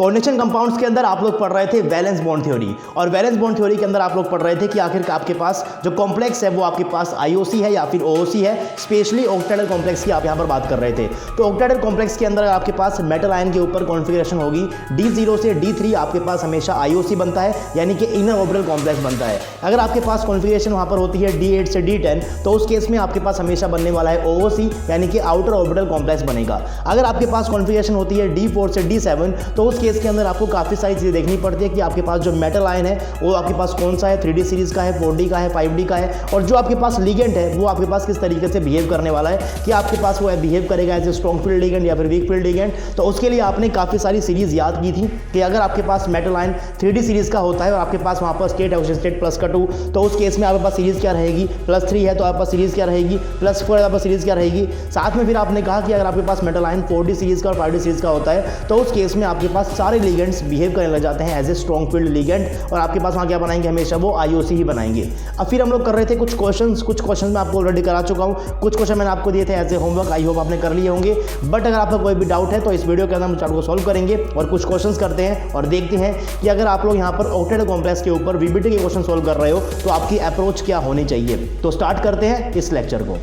Coordination compounds के अंदर आप लोग पढ़ रहे थे वैलेंस बॉन्ड थ्योरी, और वैलेंस बॉन्ड थ्योरी के अंदर आप लोग पढ़ रहे थे कि आखिर आपके पास जो कॉम्प्लेक्स है वो आपके पास आईओसी है या फिर ओओसी है। स्पेशली ऑक्टेडल कॉम्प्लेक्स की आप यहां पर बात कर रहे थे। तो ऑक्टेडल कॉम्प्लेक्स के अंदर आपके पास मेटल आयन के ऊपर कॉन्फ़िगरेशन होगी D0 से D3 आपके पास हमेशा आईओसी बनता है, यानी कि इनर ऑर्बिटल कॉम्प्लेक्स बनता है। अगर आपके पास कॉन्फ़िगरेशन वहां पर होती है D8 से D10 तो उस केस में आपके पास हमेशा बनने वाला है ओओसी, यानी कि आउटर ऑर्बिटल कॉम्प्लेक्स बनेगा। अगर आपके पास कॉन्फ़िगरेशन होती है D4 से D7 तो उस केस के अंदर आपको काफ़ी सारी चीज़ें देखनी पड़ती है कि आपके पास जो मेटल आयन है वो आपके पास कौन सा है, 3D सीरीज का है, 4D का है, 5D का है, और जो आपके पास लिगेंड है वो आपके पास किस तरीके से बिहेव करने वाला है कि आपके पास वो बिहेव करेगा as a strong field ligand या फिर वीक फील्ड लिगेंड। तो उसके लिए आपने काफ़ी सारी सीरीज याद की थी कि अगर आपके पास मेटल आयन 3D सीरीज का होता है और आपके पास वहाँ पर स्टेट है स्टेट प्लस का 2, तो उस केस में आपके पास सीरीज क्या रहेगी, +3 है तो आपके पास सीरीज क्या रहेगी, +4 है आपके पास सीरीज क्या रहेगी। साथ में फिर आपने कहा कि अगर आपके पास मेटल आयन 4D सीरीज का और 5D सीरीज का होता है तो उस केस में आपके पास सारे लिगेंड्स बिहेव करने लग जाते हैं as a strong field ligand, और आपके पास वहाँ क्या बनाएंगे, हमेशा वो आईओसी ही बनाएंगे। अब फिर हम लोग कर रहे थे कुछ क्वेश्चन मैं आपको ऑलरेडी करा चुका हूँ, कुछ क्वेश्चन मैंने आपको दिए थे as a homework, I hope आपने कर लिए होंगे। बट अगर आपका कोई भी डाउट है तो इस वीडियो के अंदर हम चार्ट को सॉल्व करेंगे और कुछ क्वेश्चंस करते हैं और देखते हैं कि अगर आप लोग यहाँ पर ऑक्टेडल कॉम्प्लेक्स के ऊपर वीबीटी के क्वेश्चन सॉल्व कर रहे हो तो आपकी अप्रोच क्या होनी चाहिए। तो स्टार्ट करते हैं इस लेक्चर को।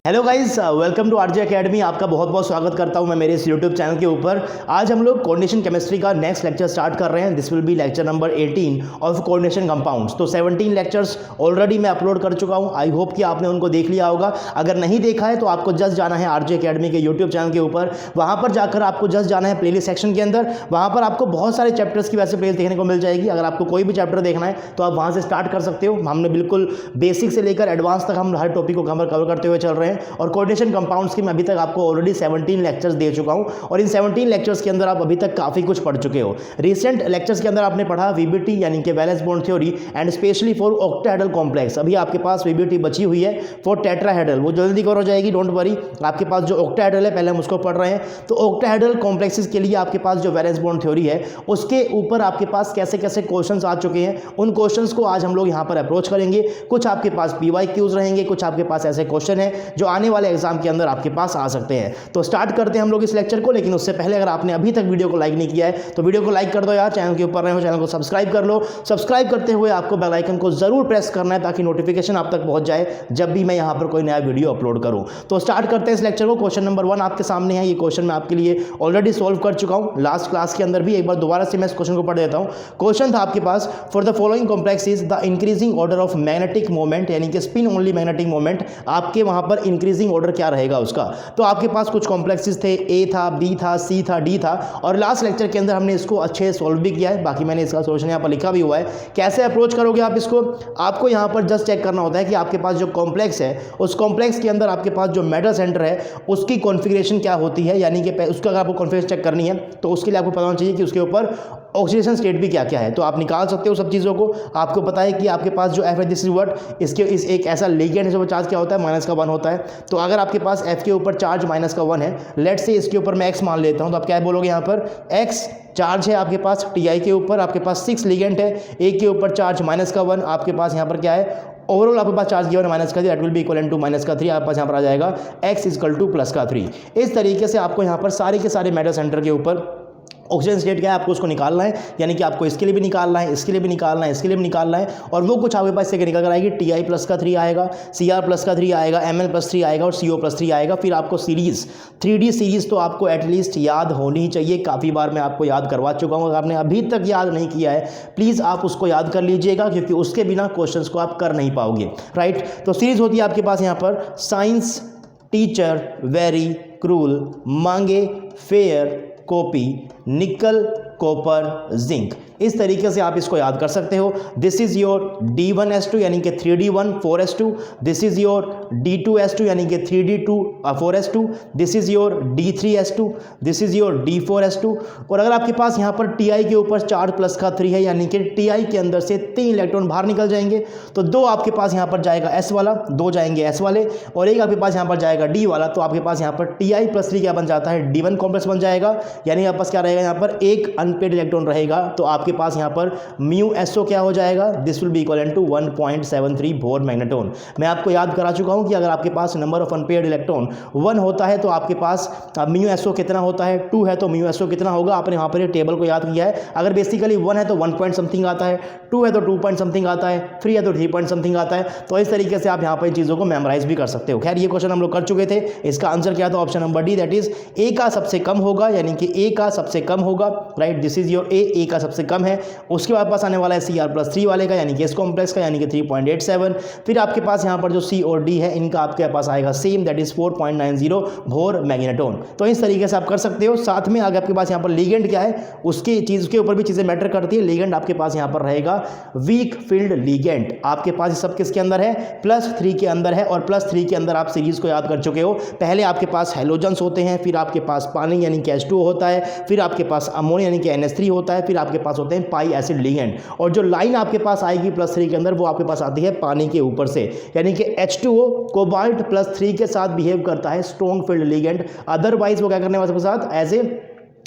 Hello guys, welcome to RJ academy. आपका बहुत बहुत स्वागत करता हूं मैं मेरे इस यूट्यूब चैनल के ऊपर। आज हम लोग कोऑर्डिनेशन केमिस्ट्री का नेक्स्ट लेक्चर स्टार्ट कर रहे हैं। This will B lecture number 18 of coordination compounds. तो 17 लेक्चर्स ऑलरेडी मैं अपलोड कर चुका हूं। आई होप कि आपने उनको देख लिया होगा। अगर नहीं देखा है तो आपको जस्ट जाना है आरजे एकेडमी के यूट्यूब चैनल के ऊपर। वहाँ पर जाकर आपको जस्ट जाना है प्लेलिस्ट सेक्शन के अंदर। वहाँ पर आपको बहुत सारे चैप्टर्स की वैसे प्लेलिस्ट देखने को मिल जाएगी। अगर आपको कोई भी चैप्टर देखना है तो आप वहाँ से स्टार्ट कर सकते हो। हमने बिल्कुल बेसिक से लेकर एडवांस तक हम हर टॉपिक को कवर करते हुए चल रहे हैं। और कोऑर्डिनेशन कंपाउंड्स की मैं अभी तक आपको ऑलरेडी 17 लेक्चर्स दे चुका हूं, और इन 17 लेक्चर्स के अंदर आप अभी तक काफ़ी कुछ पढ़ चुके हो। रिसेंट लेक्चर्स के अंदर आपने पढ़ा वीबीटी यानी कि valence bond theory and specially for octahedral complex. अभी आपके पास वीबीटी बची हुई है फॉर टेट्राहेड्रल, वो जल्दी कवर हो जाएगी, डोंट वरी। आपके पास जो ऑक्टाहेड्रल है पहले हम उसको पढ़ रहे हैं। तो ऑक्टाहेड्रल कॉम्प्लेक्सेस के लिए आपके पास जो वैलेंस बॉन्ड थ्योरी है उसके ऊपर आपके पास कैसे कैसे क्वेश्चंस आ चुके हैं, उन क्वेश्चंस को आज हम लोग यहाँ पर अप्रोच करेंगे। कुछ आपके पास PYQs रहेंगे, कुछ आपके पास ऐसे क्वेश्चन है जो आने वाले एग्जाम के अंदर आपके पास आ सकते हैं। तो स्टार्ट करते हैं हम लोग इस लेक्चर को। लेकिन उससे पहले अगर आपने अभी तक वीडियो को लाइक नहीं किया है तो वीडियो को लाइक कर दो यार। चैनल के ऊपर रहे हो, चैनल को सब्सक्राइब कर लो। सब्सक्राइब करते हुए आपको बेल आइकन को जरूर प्रेस करना है ताकि नोटिफिकेशन आप तक पहुंच जाए जब भी मैं यहाँ पर कोई नया वीडियो अपलोड करूँ। तो स्टार्ट करते हैं इस लेक्चर को। क्वेश्चन नंबर 1 आपके सामने है। ये क्वेश्चन मैं आपके लिए ऑलरेडी सोल्व कर चुका हूँ लास्ट क्लास के अंदर भी। एक बार दोबारा से मैं इस क्वेश्चन को पढ़ देता हूँ। क्वेश्चन था आपके पास, for the following complex is the increasing order of magnetic moment, यानी कि स्पिन ओनली मैग्नेटिक मोमेंट, आपके वहां पर इंक्रीजिंग ऑर्डर क्या रहेगा उसका। तो आपके पास कुछ कॉम्प्लेक्सेस थे, A था, B था, C था, D था, और लास्ट लेक्चर के अंदर हमने इसको अच्छे सॉल्व भी किया है। बाकी मैंने इसका सोल्यूशन यहाँ पर लिखा भी हुआ है। कैसे अप्रोच करोगे आप इसको, आपको यहाँ पर जस्ट चेक करना होता है कि आपके पास जो कॉम्प्लेक्स है उस कॉम्प्लेक्स के अंदर आपके पास जो मेटल सेंटर है उसकी कॉन्फ़िगरेशन क्या होती है, यानी कि उसका अगर आपको कॉन्फ़िगरेशन चेक करनी है तो उसके लिए आपको पता होना चाहिए कि उसके ऊपर ऑक्सीडेशन स्टेट भी क्या क्या है। तो आप निकाल सकते हो सब चीज़ों को। आपको पता है कि आपके पास जो F है, दिस इज व्हाट, इसके इस एक ऐसा लिगेंड है जो चार्ज क्या होता है, -1 होता है। तो अगर आपके पास F के ऊपर चार्ज -1 है, लेट से इसके ऊपर मैं X मान लेता हूं, तो आप क्या बोलोगे यहाँ पर, X चार्ज है आपके पास Ti के ऊपर, आपके पास 6 लिगेंड है, एक के ऊपर चार्ज -1, आपके पास यहाँ पर क्या है, ओवरऑल आपके पास charge given -3, that will be equal to -3, आपके पास यहाँ पर आ जाएगा X इक्वल टू +3। इस तरीके से आपको यहाँ पर सारे के सारे मेटल सेंटर के ऊपर ऑक्सीजन स्टेट क्या है आपको उसको निकालना है, यानी कि आपको इसके लिए भी निकालना है, इसके लिए भी निकालना है, इसके लिए भी निकालना है, और वो कुछ आपके पास से निकल कर आएगी। Ti+3 आएगा, Cr+3 आएगा, Ml+3 आएगा और CO+3 आएगा। फिर आपको सीरीज 3D सीरीज तो आपको एटलीस्ट याद होनी ही चाहिए। काफ़ी बार मैं आपको याद करवा चुका हूँ। अगर आपने अभी तक याद नहीं किया है प्लीज़ आप उसको याद कर लीजिएगा, क्योंकि उसके बिना क्वेश्चंस को आप कर नहीं पाओगे, राइट। तो सीरीज होती है आपके पास यहाँ पर, साइंस टीचर वेरी क्रूल, मांगे फेयर कॉपी, निकल कॉपर जिंक। इस तरीके से आप इसको याद कर सकते हो। दिस इज योर D1S2 यानी कि 3D1 4S2, this is your D2S2 यानी कि 3D2 4S2, this is your D3S2, this is your D4S2। और अगर आपके पास यहाँ पर Ti के ऊपर चार्ज +3 है, यानी कि Ti के अंदर से 3 इलेक्ट्रॉन बाहर निकल जाएंगे, तो 2 आपके पास यहाँ पर जाएगा S वाला, 2 जाएंगे S वाले, और एक आपके पास यहाँ पर जाएगा D वाला। तो आपके पास यहाँ पर Ti+3 क्या बन जाता है, D1 कॉम्प्लेक्स बन जाएगा, यानी आपके पास क्या रहेगा, यहाँ पर एक अनपेड इलेक्ट्रॉन रहेगा। तो आप आपके पास यहाँ पर म्यू एसओ क्या हो जाएगा, this will be equal to 1.73 Bohr magneton. मैं आपको याद करा चुका हूँ कि अगर आपके पास नंबर ऑफ अनपेयर्ड इलेक्ट्रॉन 1 होता है तो आपके पास म्यू एसओ कितना होता है, 2 है तो म्यू एसओ कितना होगा। आपने वहाँ पर ये टेबल को याद किया है। अगर बेसिकली 1 है तो 1 पॉइंट समथिंग आता है, 2 है तो 2 पॉइंट समथिंग आता है, 3 है तो 3 पॉइंट समथिंग आता है। तो इस तरीके से आप यहाँ पर चीज़ों को मेमोराइज भी कर सकते हो। खैर ये क्वेश्चन हम लोग कर चुके थे। इसका आंसर क्या था, option number D, that is a का सबसे कम होगा, यानी कि ए का सबसे कम होगा, राइट। दिस इज योर ए का सबसे कम है। उसके बाद पास आने वाला है Cr+3 वाले का, यानी कि इस कॉम्प्लेक्स का, यानी कि 3.87। फिर आपके पास यहाँ पर जो C और D है इनका आपके पास आएगा same, that is 4.90 bore magneton. तो इस तरीके से आप कर सकते हो। साथ में अगर आपके पास यहाँ पर लिगेंड क्या है, उसकी चीज़ के ऊपर भी चीज़ें मैटर करती है। लिगेंड आपके पास यहाँ पर रहेगा वीक फील्ड लिगेंड। आपके पास सब किसके अंदर है, +3 के अंदर है। और +3 के अंदर आप सीरीज को याद कर चुके हो। पहले आपके पास हेलोजन्स होते हैं, फिर आपके पास पानी यानी कि H2O होता है, फिर आपके पास अमोनिया यानी कि NH3 होता है, फिर आपके पास होते हैं पाई एसिड लिगेंड। और जो लाइन आपके पास आएगी +3 के अंदर वो आपके पास आती है पानी के ऊपर से, यानी कि H2O कोबाल्ट +3 के साथ बिहेव करता है स्ट्रॉन्ग फील्ड लिगेंड। अदरवाइज वो क्या करने वाले के साथ as a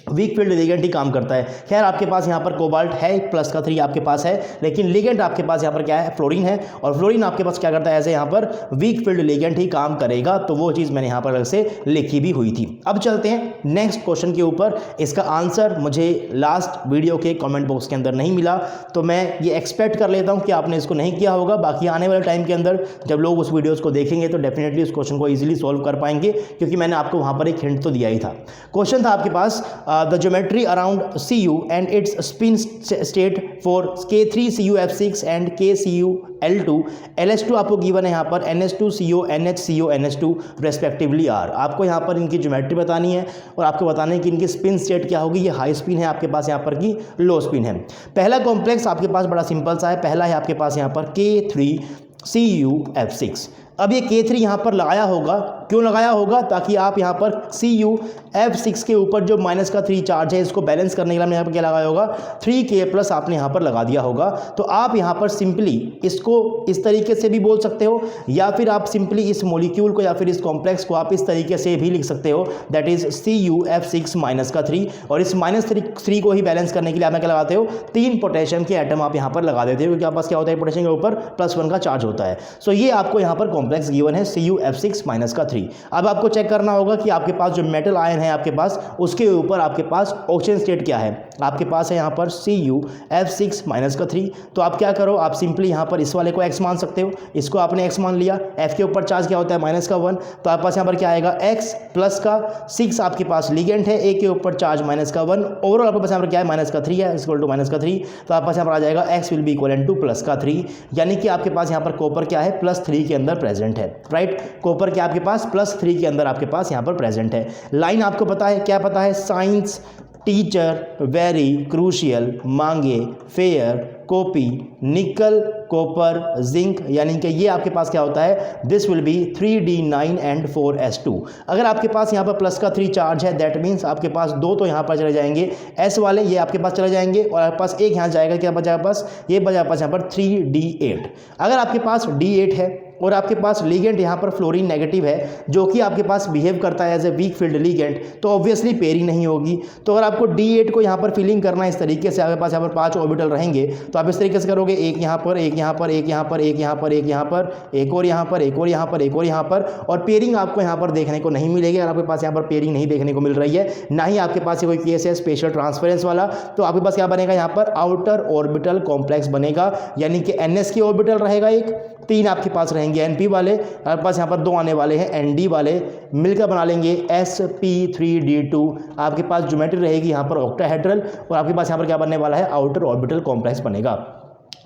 weak field ligand ही काम करता है। खैर आपके पास यहाँ पर कोबाल्ट है, +3 आपके पास है, लेकिन लिगेंड आपके पास यहाँ पर क्या है, फ्लोरीन है। और फ्लोरीन आपके पास क्या करता है, ऐसे यहाँ पर वीक फील्ड लिगेंड ही काम करेगा। तो वो चीज़ मैंने यहाँ पर अलग से लिखी भी हुई थी। अब चलते हैं नेक्स्ट क्वेश्चन के ऊपर। इसका आंसर मुझे लास्ट वीडियो के कॉमेंट बॉक्स के अंदर नहीं मिला, तो मैं ये एक्सपेक्ट कर लेता हूँ कि आपने इसको नहीं किया होगा। बाकी आने वाले टाइम के अंदर जब लोग उस वीडियोज़ को देखेंगे तो डेफिनेटली उस क्वेश्चन को ईजिली सॉल्व कर पाएंगे, क्योंकि मैंने आपको वहाँ पर एक हिंट तो दिया ही था। क्वेश्चन था आपके पास the geometry around Cu and its spin state for K3CuF6 and KCuL2 LH2 आपको गिवन है यहाँ पर NH2CO NHCO NH2 respectively are. आपको यहाँ पर इनकी ज्योमेट्री बतानी है और आपको बताना है कि इनकी स्पिन स्टेट क्या होगी। ये हाई स्पिन है आपके पास यहाँ पर की लो स्पिन है। पहला कॉम्प्लेक्स आपके पास बड़ा सिंपल सा है। पहला है आपके पास यहाँ पर K3CuF6। अब ये K3 यहाँ पर लगाया होगा, क्यों लगाया होगा, ताकि आप यहाँ पर CuF6 के ऊपर जो -3 चार्ज है इसको बैलेंस करने के लिए हमने यहाँ पर क्या लगाया होगा, 3K+ आपने यहाँ पर लगा दिया होगा। तो आप यहाँ पर सिंपली इसको इस तरीके से भी बोल सकते हो, या फिर आप सिंपली इस मॉलिक्यूल को या फिर इस कॉम्प्लेक्स को आप इस तरीके से भी लिख सकते हो, दैट इज CuF6 -3। और इस -3 को ही बैलेंस करने के लिए आप क्या लगाते हो, 3 पोटेशियम के एटम आप यहाँ पर लगा देते हो, क्योंकि आपके पास क्या होता है, पोटेशियम के ऊपर +1 का चार्ज होता है। सो ये आपको यहाँ पर कॉम्प्लेक्स गिवन है CuF6 -3। अब आपको चेक करना होगा कि आपके पास जो मेटल आयन है आपके पास, उसके ऊपर आपके पास ऑक्सीजन स्टेट क्या है। आपके पास है यहाँ पर CuF6 -3। तो आप क्या करो, आप सिंपली यहाँ पर इस वाले को x मान सकते हो। इसको आपने x मान लिया। F के ऊपर चार्ज क्या होता है, -1। तो आपके पास यहाँ पर क्या आएगा, x प्लस का 6 आपके पास लिगेंड है, A के ऊपर चार्ज -1। ओवरऑल आपके पास यहाँ पर क्या है, -3 है, इक्वल टू -3। तो आपके पास यहाँ पर आ जाएगा x will be equal to +3, यानी कि आपके पास यहाँ पर कॉपर क्या है, +3 के अंदर प्रेजेंट है, राइट। कॉपर क्या आपके पास +3 के अंदर आपके पास यहाँ पर प्रेजेंट है। लाइन आपको पता है, क्या पता है, साइंस टीचर वेरी क्रूशियल मांगे फेयर कॉपी निकल कॉपर जिंक, यानी कि ये आपके पास क्या होता है, this will B 3D9 and 4S2। अगर आपके पास यहाँ पर +3 चार्ज है, दैट मीन्स आपके पास 2 तो यहाँ पर चले जाएंगे S वाले, ये आपके पास चले जाएंगे, और आपके पास एक यहाँ जाएगा, क्या बचा पास, ये बचा पास यहाँ पर 3D8। अगर आपके पास D8 है और आपके पास लिगेंड यहाँ पर फ्लोरीन नेगेटिव है, जो कि आपके पास बिहेव करता है as a weak field ligand, तो ऑब्वियसली पेयरिंग नहीं होगी। तो अगर आपको D8 को यहाँ पर फिलिंग करना है इस तरीके से, आपके पास यहाँ पर 5 ऑर्बिटल रहेंगे, तो आप इस तरीके से करोगे, एक यहाँ पर, एक यहाँ पर, एक यहाँ पर, एक यहाँ पर, एक यहाँ पर, एक और यहाँ पर, एक और यहाँ पर, एक और यहाँ पर, और पेयरिंग आपको यहाँ पर देखने को नहीं मिलेगी। अगर आपके पास यहाँ पर पेयरिंग नहीं देखने को मिल रही है, ना ही आपके पास कोई केस है स्पेशल ट्रांसफरेंस वाला, तो आपके पास क्या बनेगा, यहाँ पर आउटर ऑर्बिटल कॉम्प्लेक्स बनेगा, यानी कि NS की ऑर्बिटल रहेगा एक, 3 आपके पास रहेंगे NP वाले, आपके पास यहाँ पर 2 आने वाले हैं ND वाले, मिलकर बना लेंगे sp3d2। आपके पास ज्योमेट्री रहेगी यहाँ पर ऑक्टाहेड्रल, और आपके पास यहाँ पर क्या बनने वाला है, आउटर ऑर्बिटल कॉम्प्लेक्स बनेगा।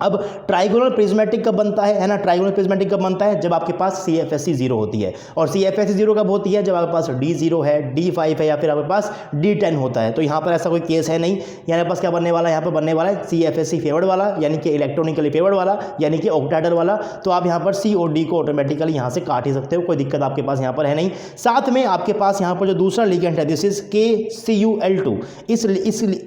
अब ट्राइगोनल प्रिज्मेटिक कब बनता है ना, ट्राइगोनल प्रिज्मेटिक कब बनता है, जब आपके पास CFSE 0 होती है। और CFSE 0 कब होती है, जब आपके पास D0 है, D5 है, या फिर आपके पास D10 होता है। तो यहाँ पर ऐसा कोई केस है नहीं। यहाँ पास क्या बनने वाला है, यहाँ पर बनने वाला है CFSE फेवर्ड वाला, यानी कि इलेक्ट्रॉनिकली फेवर्ड वाला, यानी कि ऑक्टाहेड्रल वाला। तो आप यहाँ पर C और D को ऑटोमेटिकली यहाँ से काट ही सकते हो, कोई दिक्कत आपके पास यहाँ पर है नहीं। साथ में आपके पास यहाँ पर जो दूसरा लिगेंड है, दिस इज KCuL2। इस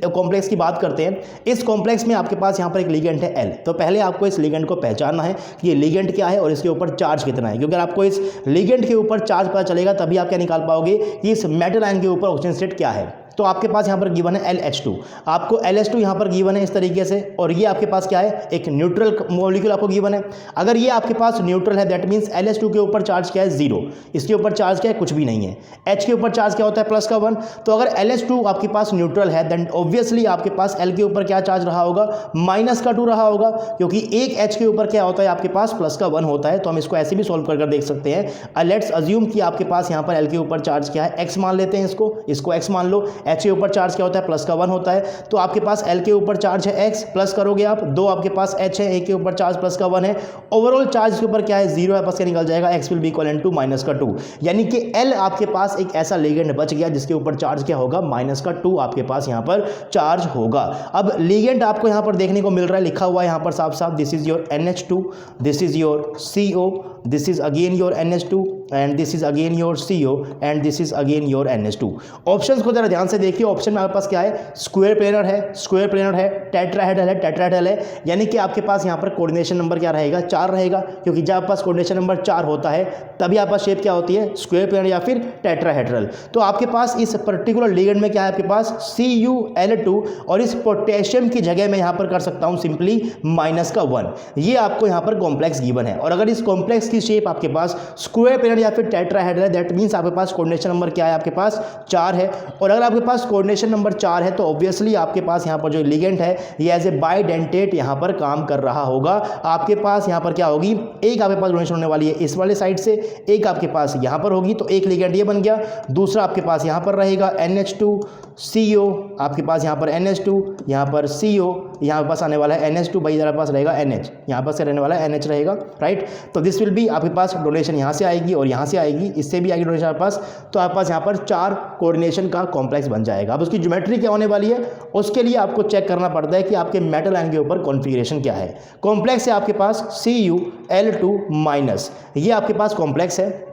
कॉम्प्लेक्स की बात करते हैं। इस कॉम्प्लेक्स में आपके पास यहाँ पर एक लिगेंड है L। तो पहले आपको इस लिगेंड को पहचानना है कि ये लिगेंड क्या है और इसके ऊपर चार्ज कितना है, क्योंकि अगर आपको इस लिगेंड के ऊपर चार्ज पता चलेगा तभी आप क्या निकाल पाओगे कि इस मेटल आयन के ऊपर ऑक्सीजन स्टेट क्या है। तो आपके पास यहाँ पर गिवन है LH2, आपको LH2 यहाँ पर गिवन है इस तरीके से, और ये आपके पास क्या है, एक न्यूट्रल मॉलिक्यूल आपको गिवन है। अगर ये आपके पास न्यूट्रल है दैट मीन्स LH2 के ऊपर चार्ज क्या है, 0, इसके ऊपर चार्ज क्या है, कुछ भी नहीं है। H के ऊपर चार्ज क्या होता है, प्लस का 1। तो अगर LH2 आपके पास न्यूट्रल है देन ऑब्वियसली आपके पास L के ऊपर क्या चार्ज रहा होगा, माइनस का 2 रहा होगा, क्योंकि एक H के ऊपर क्या होता है आपके पास, प्लस का 1 होता है। तो हम इसको ऐसे भी सॉल्व कर देख सकते हैं। लेट्स अज्यूम कि आपके पास यहाँ पर L के ऊपर चार्ज क्या है, x मान लेते हैं, इसको x मान लो। H के ऊपर चार्ज क्या होता है, प्लस का 1 होता है। तो आपके पास L के ऊपर चार्ज है x, प्लस करोगे आप 2, आपके पास H है, A के ऊपर चार्ज प्लस का 1 है, ओवरऑल चार्ज के ऊपर क्या है, 0 है, बस क्या निकल जाएगा, x will be equal to minus का 2। यानी कि L आपके पास एक ऐसा लिगेंड बच गया जिसके ऊपर चार्ज क्या होगा, माइनस का 2 आपके पास यहाँ पर चार्ज होगा। अब लिगेंड आपको यहाँ पर देखने को मिल रहा है, लिखा हुआ है यहाँ पर साफ साफ, this is your NH2, this is your CO, this is again your NH2 and this is again your CO and this is again your NH2। Options को जरा ध्यान से देखिए। ऑप्शन में आपके पास क्या है, स्क्वायर प्लेनर है, टेट्राहेड्रल है, यानी कि आपके पास यहाँ पर कोऑर्डिनेशन नंबर क्या रहेगा, 4 रहेगा, क्योंकि जब आपके पास कोऑर्डिनेशन नंबर 4 होता है तभी आपके पास शेप क्या होती है, स्क्वायर प्लेनर या फिर टेट्राहेड्रल। तो आपके पास इस पर्टिकुलर लिगेंड में क्या है, आपके पास CuL2, और इस पोटेशियम की जगह मैं यहाँ पर कर सकता हूँ सिंपली माइनस का 1। ये आपको यहाँ पर कॉम्प्लेक्स गिवन है, और अगर इस कॉम्प्लेक्स की शेप आपके पास स्क्वायर प्लेनर या फिर टेट्राहेड्रल है दैट मींस आपके पास कोऑर्डिनेशन नंबर क्या है, आपके पास 4 है। और अगर आपके पास कोऑर्डिनेशन नंबर 4 है तो ऑब्वियसली आपके पास यहाँ पर जो लिगेंड है ये एज ए बाइडेंटेट यहाँ पर काम कर रहा होगा। आपके पास यहाँ पर क्या होगी, एक आपके पास डोनेशन होने वाली है इस वाले साइड से, एक आपके पास यहाँ पर होगी, तो एक लिगेंड ये बन गया, दूसरा आपके पास यहाँ पर रहेगा NH2 CO, आपके पास यहाँ पर NH2, यहाँ पर CO, यहाँ पास आने वाला है NH2, भाई इधर पास रहेगा NH, यहाँ पास रहने वाला है NH रहेगा, राइट। तो दिस विल बी आपके पास डोनेशन यहाँ से आएगी और यहाँ से आएगी, इससे भी आएगी डोनेशन आपके पास, तो आपके पास यहाँ पर 4 कोऑर्डिनेशन का कॉम्प्लेक्स बन जाएगा। अब उसकी ज्योमेट्री क्या होने वाली है, उसके लिए आपको चेक करना पड़ता है कि आपके मेटल आयन के ऊपर कॉन्फ़िगरेशन क्या है। कॉम्प्लेक्स है आपके पास CuL2-, ये आपके पास कॉम्प्लेक्स है,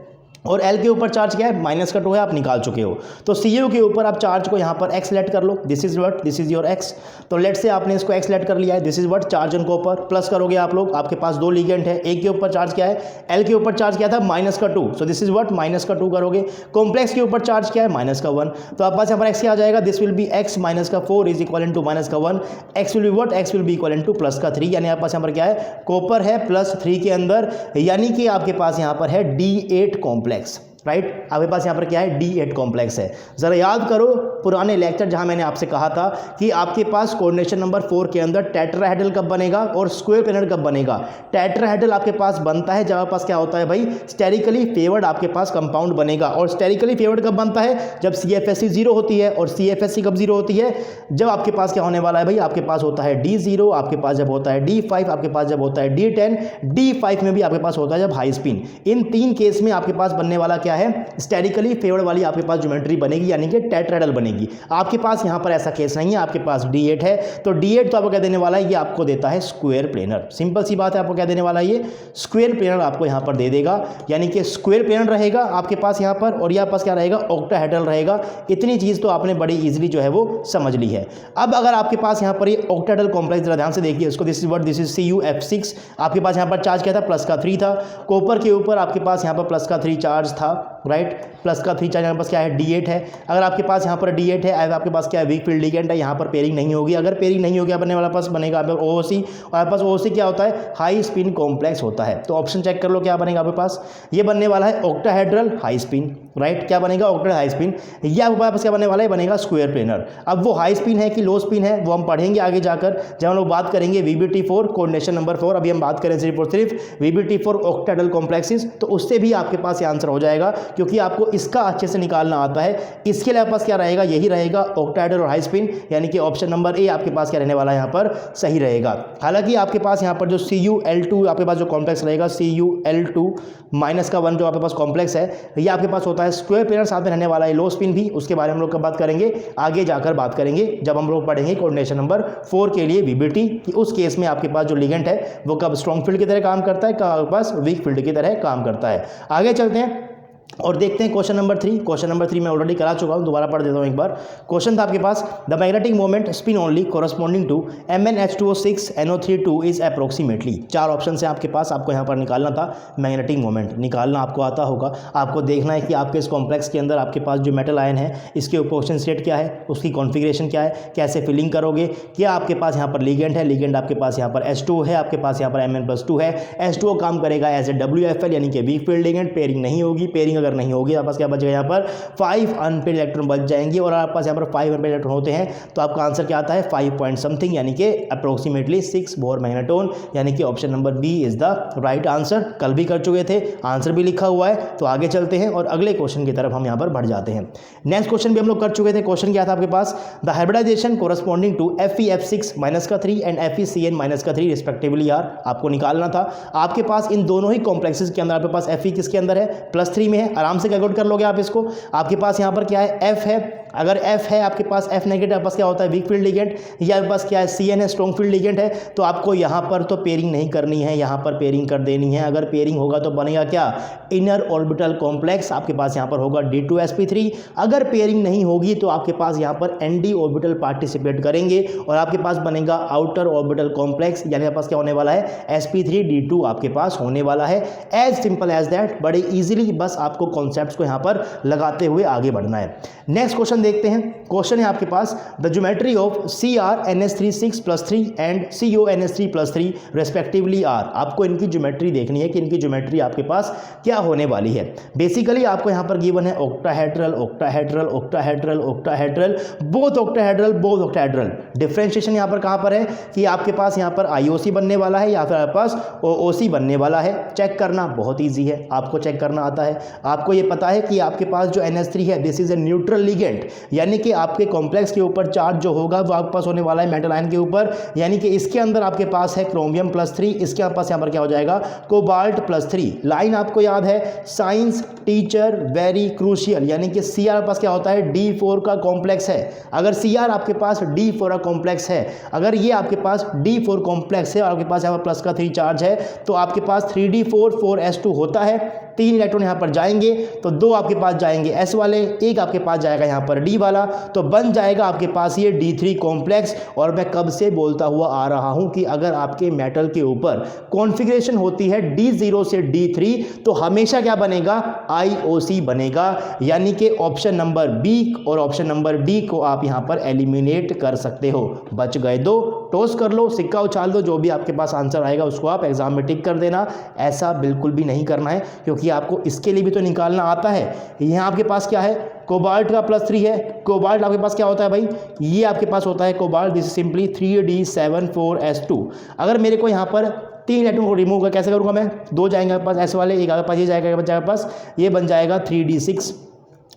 और L के ऊपर चार्ज क्या है, माइनस का 2 है, आप निकाल चुके हो। तो Cu के ऊपर आप चार्ज को यहाँ पर x लेट कर लो, this is what, this is your x। तो लेट से आपने इसको x लेट कर लिया है, this is what charge on copper, plus करोगे आप लोग, आपके पास 2 लिगेंड है, एक के ऊपर चार्ज क्या है, L के ऊपर चार्ज क्या था, माइनस का 2, so this is what minus का 2 करोगे। कॉम्प्लेक्स के ऊपर चार्ज क्या है, माइनस का 1, तो आपके पास यहाँ पर x क्या आ जाएगा, this will B x minus का 4 इज इक्वल टू माइनस का 1, x will be what, x will be equal two plus का 3, यानी आपके पास यहाँ पर क्या है, कॉपर है प्लस 3 के अंदर, यानी कि आपके पास यहाँ पर है D8 कॉम्प्लेक्स, राइट। आपके पास यहाँ पर क्या है, D8 कॉम्प्लेक्स है। ज़रा याद करो पुराने लेक्चर जहाँ मैंने आपसे कहा था कि आपके पास कोऑर्डिनेशन नंबर 4 के अंदर टेट्राहेड्रल कब बनेगा और स्क्वायर प्लेनर कब बनेगा। टेट्राहेड्रल आपके पास बनता है जब आपके पास क्या होता है भाई, स्टेरिकली फेवर्ड आपके पास कंपाउंड बनेगा, और स्टेरिकली फेवर्ड कब बनता है, जब CFSE 0 होती है, और CFSE कब 0 होती है, जब आपके पास क्या होने वाला है भाई, आपके पास होता है D0, आपके पास जब होता है D5, आपके पास जब होता है D10, D5 में भी आपके पास होता है जब हाई स्पिन। इन 3 केस में आपके पास बनने वाला क्या है, स्टेरिकली फेवर्ड वाली आपके पास ज्योमेट्री बनेगी, यानी कि टेट्राहेड्रल बनेगी। आपके पास यहाँ पर ऐसा केस नहीं है, आपके पास D8 है, तो D8 तो आपको क्या देने वाला है, ये आपको देता है स्क्वायर प्लेनर। सिंपल सी बात है, आपको क्या देने वाला है, ये स्क्वायर प्लेनर आपको यहाँ पर दे देगा, यानी कि स्क्वायर प्लेनर रहेगा आपके पास यहाँ पर, और यहाँ पास क्या रहेगा, ऑक्टाहेड्रल रहेगा। इतनी चीज़ तो आपने बड़ी ईजिली जो है वो समझ ली है। अब अगर आपके पास यहाँ पर ये ऑक्टाहेड्रल कॉम्प्लेक्स, जरा ध्यान से देखिए इसको, this is what, this is CuF6, आपके पास यहाँ पर चार्ज क्या था, प्लस का 3 था, कॉपर के ऊपर आपके पास यहाँ पर प्लस का 3 चार्ज था, राइट, प्लस का 3 चार्ज, यहाँ पास क्या है, D8 है। अगर आपके पास यहाँ पर D8 है, आपके पास क्या है, वीक फील्ड लिगेंड है, यहाँ पर पेयरिंग नहीं होगी। अगर पेयरिंग नहीं होगी, बनने वाला पास बनेगा आपके OOC, और आपके पास OOC क्या होता है, हाई स्पिन कॉम्प्लेक्स होता है। तो ऑप्शन चेक कर लो क्या बनेगा आपके पास, ये बनने वाला है ऑक्टाहेड्रल हाई स्पिन, राइट, क्या बनेगा, ऑक्टाहेड्रल हाई स्पिन। ये आपके पास क्या बनने वाला है, बनेगा स्क्वायर प्लेनर। अब वो हाई स्पिन है कि लो स्पिन है वो हम पढ़ेंगे आगे जाकर, जब हम लोग बात करेंगे VBT4 कोऑर्डिनेशन नंबर 4। अभी हम बात करें सिर्फ और सिर्फ VBT4 ऑक्टाहेड्रल कॉम्प्लेक्सेस, तो उससे भी आपके पास ये आंसर हो जाएगा, क्योंकि आपको इसका अच्छे से निकालना आता है। इसके लिए आपके पास क्या रहेगा, यही रहेगा ऑक्टाहेड्रल और हाई स्पिन, यानी कि ऑप्शन नंबर ए आपके पास क्या रहने वाला है, यहाँ पर सही रहेगा। हालांकि आपके पास यहाँ पर जो CuL2 आपके पास जो कॉम्प्लेक्स रहेगा, CuL2 माइनस का 1 जो आपके पास कॉम्प्लेक्स है, ये आपके पास होता है स्क्वायर प्लेनर, साथ में रहने वाला है लो स्पिन भी। उसके बारे में हम लोग कब बात करेंगे, आगे जाकर बात करेंगे, जब हम लोग पढ़ेंगे कोऑर्डिनेशन नंबर 4 के लिए VBT, कि उस केस में आपके पास जो लिगेंड है वो कब स्ट्रॉन्ग फील्ड की तरह काम करता है, कब आपके पास वीक फील्ड की तरह काम करता है। आगे चलते हैं। और देखते हैं क्वेश्चन नंबर 3। क्वेश्चन नंबर 3 मैं ऑलरेडी करा चुका हूँ, दोबारा पढ़ देता हूँ एक बार। क्वेश्चन था आपके पास, the magnetic moment spin only corresponding to MnH2O6 NO3 is approximately. 4 option है आपके पास, आपको यहाँ पर निकालना था मैग्नेटिक मोमेंट। निकालना आपको आता होगा, आपको देखना है कि आपके इस कॉम्प्लेक्स के अंदर आपके पास जो मेटल आयन है इसके पोजीशन स्टेट क्या है, उसकी कॉन्फिगरेशन क्या है, कैसे फिलिंग करोगे, क्या आपके पास यहाँ पर लिगेंड है, लिगेंड आपके पास यहाँ पर H2O है, आपके पास यहाँ पर Mn+2 है। H2O काम करेगा एज ए WFL यानी कि वीक फील्ड लिगेंड, पेयरिंग नहीं होगी। पेयरिंग अगर नहीं होगी आपके पास क्या बचेगा, यहाँ पर 5 अनपेयर्ड इलेक्ट्रॉन बच जाएंगे। और आपके पास यहाँ पर 5 अनपेयर्ड इलेक्ट्रॉन होते हैं तो आपका आंसर क्या आता है 5 पॉइंट समथिंग, यानी कि अप्रोक्सीमेटली 6 बोर मैग्नेटोन, यानी कि option number B is the right answer. कल भी कर चुके थे, आंसर भी लिखा हुआ है। तो आगे चलते हैं और अगले क्वेश्चन की तरफ हम यहाँ पर बढ़ जाते हैं। नेक्स्ट क्वेश्चन भी हम लोग कर चुके थे। क्वेश्चन क्या था आपके पास, the hybridisation corresponding to FeF6 -3 and FeCN -3 respectively are. आपको निकालना था। आपके पास इन दोनों ही कॉम्प्लेक्सेस के अंदर आपके पास Fe किसके अंदर है, +3 में है। आराम से कैलकुलेट कर लोगे आप इसको। आपके पास यहाँ पर क्या है, F है। अगर F है आपके पास, F नेगेटिव आपके पास क्या होता है वीक फील्ड लिगेंड, या आपके पास क्या है CN है स्ट्रॉन्ग फील्ड लिगेंड है। तो आपको यहाँ पर तो पेयरिंग नहीं करनी है, यहाँ पर पेयरिंग कर देनी है। अगर पेयरिंग होगा तो बनेगा क्या, इनर ऑर्बिटल कॉम्प्लेक्स आपके पास यहाँ पर होगा D2sp3। अगर पेयरिंग नहीं होगी तो आपके पास यहाँ पर ND ऑर्बिटल पार्टिसिपेट करेंगे और आपके पास बनेगा आउटर ऑर्बिटल कॉम्प्लेक्स, यानी आपके पास क्या होने वाला है sp3d2 आपके पास होने वाला है। एज सिंपल एज दैट, बड़े इजीली बस आपको कॉन्सेप्ट्स को यहाँ पर लगाते हुए आगे बढ़ना है। नेक्स्ट क्वेश्चन देखते हैं। क्वेश्चन है आपके पास, the geometry of CrNH3 and CONH3 respectively are. आपको इनकी ज्योमेट्री देखनी है कि इनकी ज्योमेट्री आपके पास क्या होने वाली है। बेसिकली आपको यहाँ पर गिवन है octahedral, octahedral, octahedral, octahedral, both octahedral, both octahedral. Differentiation यहाँ पर कहाँ पर है कि आपके पास यहाँ पर IOC बनने वाला है या फिर आपके पास OOC बनने वाला है। चेक करना बहुत ईजी है, आपको चेक करना आता है। आपको ये पता है कि आपके पास जो NH3 है this is a neutral ligand, यानी कि आपके कॉम्प्लेक्स के ऊपर चार्ज जो होगा वो आपके पास होने वाला है मेटल आयन के ऊपर, यानी कि इसके अंदर आपके पास है क्रोमियम +3, इसके पास यहाँ पर क्या हो जाएगा कोबाल्ट +3। लाइन आपको याद है, साइंस टीचर वेरी क्रूशियल, यानी कि Cr पास क्या होता है D4 का कॉम्प्लेक्स है। अगर Cr आपके पास D4 का कॉम्प्लेक्स है, अगर ये आपके पास D4 कॉम्प्लेक्स है और आपके पास यहाँ पर +3 चार्ज है, तो आपके पास 3d4 4s2 होता है। 3 इलेक्ट्रॉन यहाँ पर जाएंगे तो 2 आपके पास जाएंगे S वाले, 1 आपके पास जाएगा यहाँ पर D वाला, तो बन जाएगा आपके पास ये D3 कॉम्प्लेक्स। और मैं कब से बोलता हुआ आ रहा हूँ कि अगर आपके मेटल के ऊपर कॉन्फ़िगरेशन होती है D0 से D3 तो हमेशा क्या बनेगा IOC बनेगा, यानी कि ऑप्शन नंबर B और ऑप्शन नंबर D को आप यहाँ पर एलिमिनेट कर सकते हो। बच गए 2, टॉस कर लो, सिक्का उछाल दो, जो भी आपके पास आंसर आएगा उसको आप एग्जाम में टिक कर देना। ऐसा बिल्कुल भी नहीं करना है क्योंकि आपको इसके लिए भी तो निकालना आता है। यहाँ आपके पास क्या है, कोबाल्ट का +3 है। कोबाल्ट आपके पास क्या होता है भाई, ये आपके पास होता है cobalt, this is simply 3d74s2। अगर मेरे को यहाँ पर 3 इलेक्ट्रॉन को रिमूव कर कैसे करूँगा मैं, 2 जाएंगे आपके पास S वाले, 1 आपके पास ये जाएगा पास, ये बन जाएगा 3d6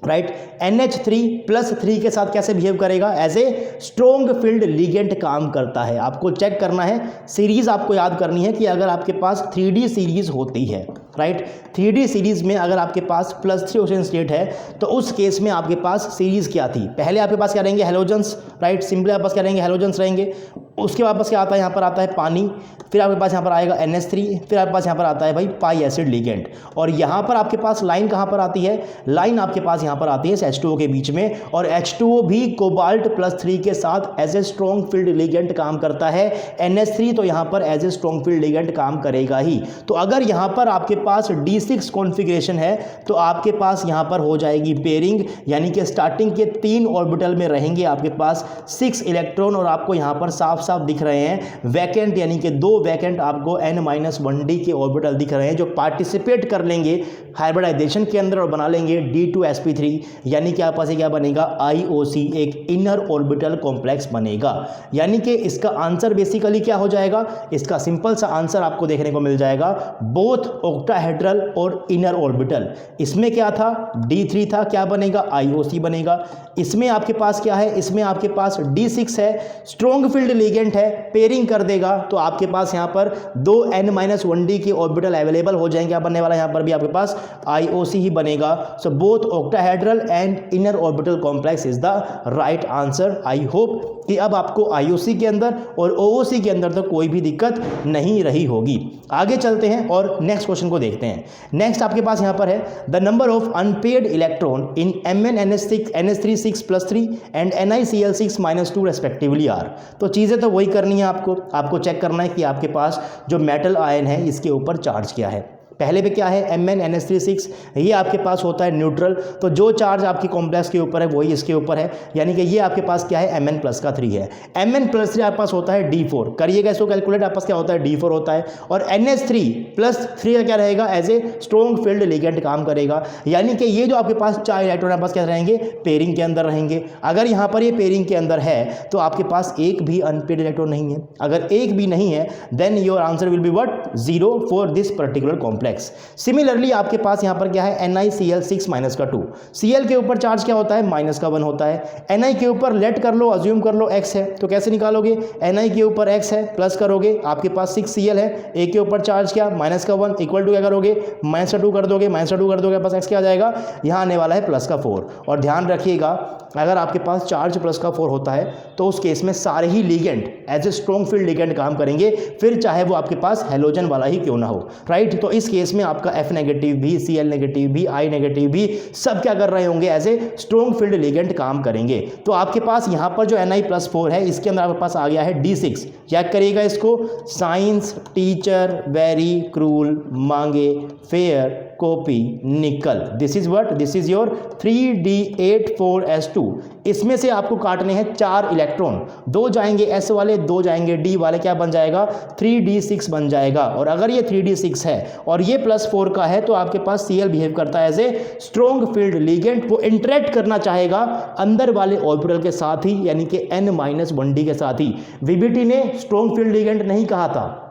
राइट। NH3+3 के साथ कैसे बिहेव करेगा, as a strong field ligand काम करता है। आपको चेक करना है, सीरीज आपको याद करनी है कि अगर आपके पास 3D सीरीज होती है राइट, 3D सीरीज में अगर आपके पास +3 ओशन स्टेट है तो उस केस में आपके पास सीरीज क्या थी, पहले आपके पास क्या रहेंगे हेलोजन्स राइट, सिंपली आपके पास क्या रहेंगे हेलोजन्स रहेंगे। उसके वापस क्या आता है, यहाँ पर आता है पानी, फिर आपके पास यहाँ पर आएगा NH3, फिर आपके पास यहाँ पर आता है भाई पाई एसिड लिगेंड। और यहाँ पर आपके पास लाइन कहाँ पर आती है, लाइन आपके पास यहाँ पर आती है H2O के बीच में, और H2O भी कोबाल्ट +3 के साथ as a strong field ligand काम करता है। NH3 तो यहाँ पर as a strong field ligand काम करेगा ही। तो अगर यहाँ पर आपके पास D6 कॉन्फ़िगरेशन है तो आपके पास यहाँ पर हो जाएगी पेयरिंग, यानी कि स्टार्टिंग के 3 ऑर्बिटल में रहेंगे आपके पास 6 इलेक्ट्रॉन, और आपको यहाँ पर साफ साफ दिख रहे हैं वैकेंट, यानी कि 2 वैकेंट आपको N-1d के ऑर्बिटल दिख रहे हैं जो पार्टिसिपेट कर लेंगे हाइब्रिडाइजेशन के अंदर और बना लेंगे D2sp3, यानी कि आपके पास क्या बनेगा IOC, एक इनर ऑर्बिटल कॉम्प्लेक्स बनेगा। यानी कि इसका आंसर बेसिकली क्या हो जाएगा, इसका सिंपल सा आंसर आपको देखने को मिल जाएगा बोथ ऑक्टाहेड्रल और इनर ऑर्बिटल। इसमें क्या था D3 था, क्या बनेगा IOC बनेगा। इसमें आपके पास क्या है, इसमें आपके पास D6 है, स्ट्रॉन्ग फील्ड लिगेंड है, पेयरिंग कर देगा तो आपके पास यहाँ पर 2 N-1d के ऑर्बिटल अवेलेबल हो जाएंगे। क्या बनने वाला यहाँ पर भी आपके पास IOC ही बनेगा। So both octahedral and inner orbital complex is the right answer. I hope कि अब आपको IOC के अंदर और OOC के अंदर तो कोई भी दिक्कत नहीं रही होगी। आगे चलते हैं और नेक्स्ट क्वेश्चन को इसको देखते हैं। नेक्स्ट आपके पास यहाँ पर है the number of unpaired electron in MnNH6 NH3 6+3 and NiCl6-2 respectively are. तो चीज़ें तो वही करनी है, आपको चेक करना है कि आपके पास जो मेटल आयन है इसके ऊपर चार्ज क्या है। पहले पे क्या है MnNH3 ये आपके पास होता है न्यूट्रल, तो जो चार्ज आपकी कॉम्प्लेक्स के ऊपर है वही इसके ऊपर है, यानी कि ये आपके पास क्या है Mn+3 है। Mn+3 आपके पास होता है D4, करिएगा इसको कैलकुलेट, आपके पास क्या होता है D4 होता है, और NH3+3 का क्या रहेगा as a strong field ligand काम करेगा, यानी कि ये जो आपके पास 4 इलेक्ट्रॉन आपके पास क्या रहेंगे पेयरिंग के अंदर रहेंगे। अगर यहाँ पर ये पेयरिंग के अंदर है तो आपके पास एक भी अनपेड इलेक्ट्रॉन नहीं है, अगर एक भी नहीं है then your answer will be what 0 for this particular complex. Similarly आपके पास यहां पर क्या है NiCl6-2, Cl के ऊपर चार्ज क्या होता है -1 होता है। Ni के ऊपर लेट कर लो, अज्यूम कर लो x है, तो कैसे निकालोगे Ni के ऊपर x है प्लस करोगे आपके पास 6Cl है, a के ऊपर चार्ज क्या -1 इक्वल टू क्या करोगे -2 कर दोगे, -2 कर दोगे, पास x क्या आ जाएगा, यहां आने वाला है +4। और ध्यान रखिएगा अगर आपके पास चार्ज +4 होता है तो उस केस में सारे ही ligand as a strong field ligand काम करेंगे, फिर चाहे वो आपके पास हेलोजन वाला ही क्यों ना हो, राइट। तो इस केस में आपका F नेगेटिव भी, Cl नेगेटिव भी, I नेगेटिव भी सब क्या कर रहे होंगे as a strong field ligand काम करेंगे। तो आपके पास यहां पर जो Ni+4 है इसके अंदर आपके पास आ गया है D6, चेक करिएगा इसको, साइंस टीचर वेरी क्रूल मांगे फेयर कॉपी निकल, this is what, this is your 3D8,4S2। इसमें से आपको काटने हैं 4 इलेक्ट्रॉन, 2 जाएंगे S वाले, 2 जाएंगे D वाले, क्या बन जाएगा 3D6 बन जाएगा। और अगर ये 3D6 है और ये +4 का है तो आपके पास Cl बिहेव करता है as a strong field ligand, वो इंटरेक्ट करना चाहेगा अंदर वाले ऑर्बिटल के साथ ही, यानी कि N-1D के साथ ही। VBT ने स्ट्रॉन्ग फील्ड लिगेंड नहीं कहा था,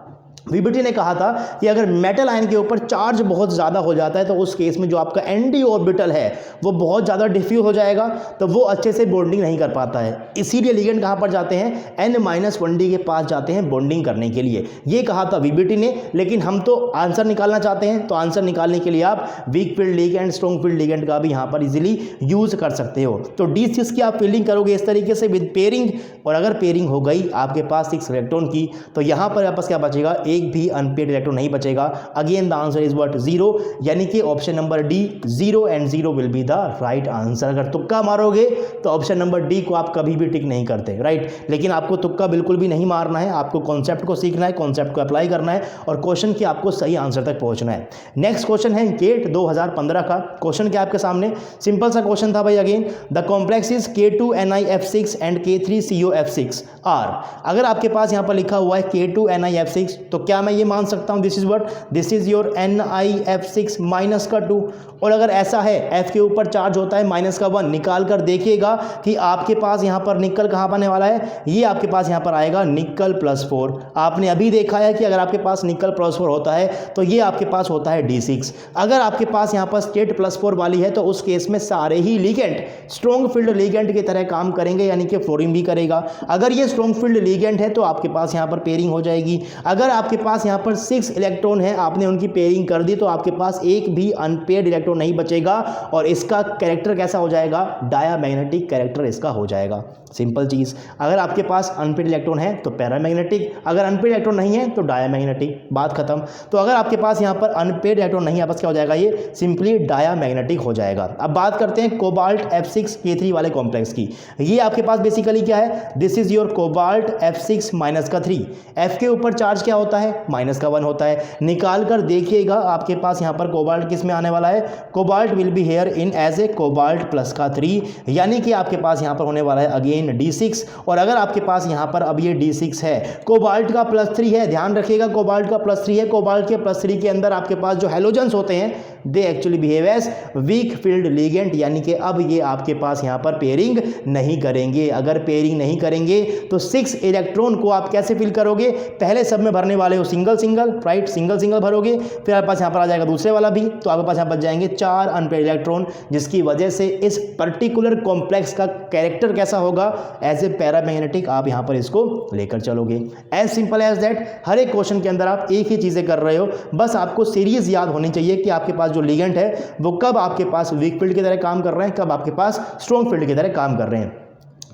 VBT ने कहा था कि अगर मेटल आयन के ऊपर चार्ज बहुत ज़्यादा हो जाता है तो उस केस में जो आपका ND ऑर्बिटल है वो बहुत ज़्यादा डिफ्यूज हो जाएगा, तो वो अच्छे से बॉन्डिंग नहीं कर पाता है, इसीलिए लिगेंड कहाँ पर जाते हैं N-1D के पास जाते हैं बॉन्डिंग करने के लिए, ये कहा था VBT ने। लेकिन हम तो आंसर निकालना चाहते हैं, तो आंसर निकालने के लिए आप week field ligand strong field ligand का भी यहाँ पर इजीली यूज कर सकते हो। तो D6 की आप फील्डिंग करोगे इस तरीके से विद पेयरिंग, और अगर पेयरिंग हो गई आपके पास 6 इलेक्ट्रॉन की तो यहाँ पर आपस क्या बचेगा, एक भी अनपेड इलेक्ट्रॉन नहीं बचेगा। Again the answer is what 0, यानी कि option number D 0 and 0 will be the right answer. अगर तुक्का मारोगे तो ऑप्शन नंबर डी को आप कभी भी टिक नहीं करते, राइट। लेकिन आपको तुक्का बिल्कुल भी नहीं मारना है, आपको कॉन्सेप्ट को सीखना है, कॉन्सेप्ट को अप्लाई करना है और क्वेश्चन की आपको सही आंसर तक पहुंचना है। नेक्स्ट क्वेश्चन है गेट 2015 का। क्वेश्चन क्या आपके सामने, सिंपल सा क्वेश्चन था भाई। Again the complex is K2NiF6 and K3COF6 are. अगर आपके पास यहां पर लिखा हुआ है K2NiF6 तो क्या मैं ये मान सकता हूं this is what, this is your NiF6 -2। और अगर ऐसा है F के ऊपर चार्ज होता है -1, निकाल कर देखिएगा कि आपके पास यहां पर निकल कहां आने वाला है, ये आपके पास यहां पर आएगा निकल +4। आपने अभी देखा है कि अगर आपके पास निकल +4 होता है तो ये आपके पास होता है D6। अगर आपके पास यहां पर स्टेट +4 वाली है तो उस केस में सारे ही लिगेंड स्ट्रॉन्ग फील्ड लिगेंड की तरह काम करेंगे, यानी कि फ्लोरीन भी करेगा। अगर ये स्ट्रॉन्ग फील्ड लिगेंड है तो आपके पास यहां पर पेयरिंग हो जाएगी। अगर आपके पास यहां पर 6 इलेक्ट्रॉन है, आपने उनकी पेयरिंग कर दी तो आपके पास एक भी अनपेयर्ड इलेक्ट्रॉन नहीं बचेगा और इसका कैरेक्टर कैसा हो जाएगा, डायामैग्नेटिक कैरेक्टर इसका हो जाएगा। सिंपल चीज, अगर आपके पास अनपेयर्ड इलेक्ट्रॉन है तो पैरामैग्नेटिक, अगर अनपेयर्ड इलेक्ट्रॉन नहीं है तो डायामैग्नेटिक, बात खत्म। तो अगर आपके पास यहां पर अनपेयर्ड इलेक्ट्रॉन नहीं है, आपस क्या हो जाएगा, ये सिंपली डायामैग्नेटिक हो जाएगा। अब बात करते हैं कोबाल्ट F6K3 वाले कॉम्प्लेक्स की। ये आपके पास बेसिकली क्या है, this is your cobalt F6 -3। F के ऊपर चार्ज क्या होता है, -1 होता है। निकाल कर देखिएगा आपके पास यहां पर कोबाल्ट किस में आने वाला है, cobalt will be here in as a cobalt +3, यानी कि आपके पास यहां पर होने वाला है अगेन D6। और अगर आपके पास यहां पर अब ये D6 है, कोबाल्ट का +3 है, ध्यान रखिएगा कोबाल्ट का +3 है। कोबाल्ट के +3 के अंदर आपके पास जो हैलोजेंस होते हैं they actually behave as weak field ligand, यानी कि अब ये आपके पास यहां पर पेयरिंग नहीं करेंगे। अगर पेयरिंग नहीं करेंगे तो 6 इलेक्ट्रॉन को आप कैसे फिल करोगे, पहले सब में भरने वाले हो single single, right, single single भरोगे, फिर आपके पास यहां पर आ जाएगा दूसरे वाला भी, तो आपके पास यहां बच जाएंगे 4 अनपेयर्ड इलेक्ट्रॉन, जिसकी वजह से इस पर्टिकुलर कॉम्प्लेक्स का कैरेक्टर कैसा होगा, एज ए पैरामैग्नेटिक आप यहां पर इसको लेकर चलोगे। As simple as that. हर एक क्वेश्चन के अंदर आप एक ही चीजें कर रहे हो, बस आपको सीरीज याद होनी चाहिए कि आपके पास जो लिगेंड है वो कब आपके पास वीक फील्ड की तरह काम कर रहे हैं, कब आपके पास स्ट्रॉन्ग फील्ड की तरह काम कर रहे हैं।